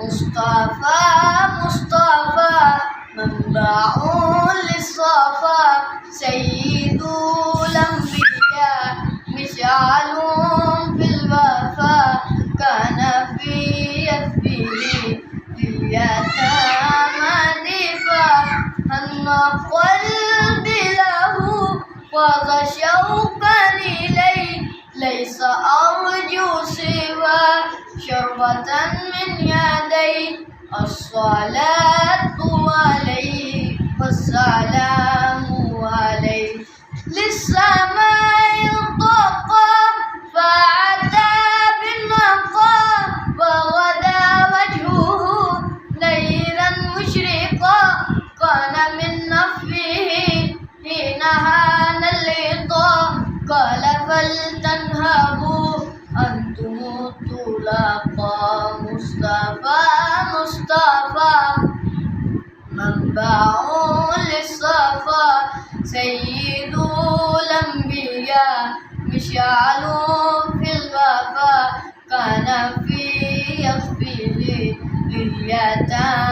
مصطفى مصطفى منبع للصفا سيد الأنبياء مشعل في الوفا كان في يده لليتامى دفا هن قلبي له فاض شوقا إليه ليس أرجو سوى شربة من يدي الصلاة عليه والسلام عليه للسماء ارتقى فعتى بالنقى وغدا وجهه ليلا مشرقا كان من نفه حين هان اللقاء قال فلتنهبوا أنتم الطلقاء مصطفى مصطفى منبع للصفا سيد الأنبياء مشعل في الوفا كان في يخفيه لليتامى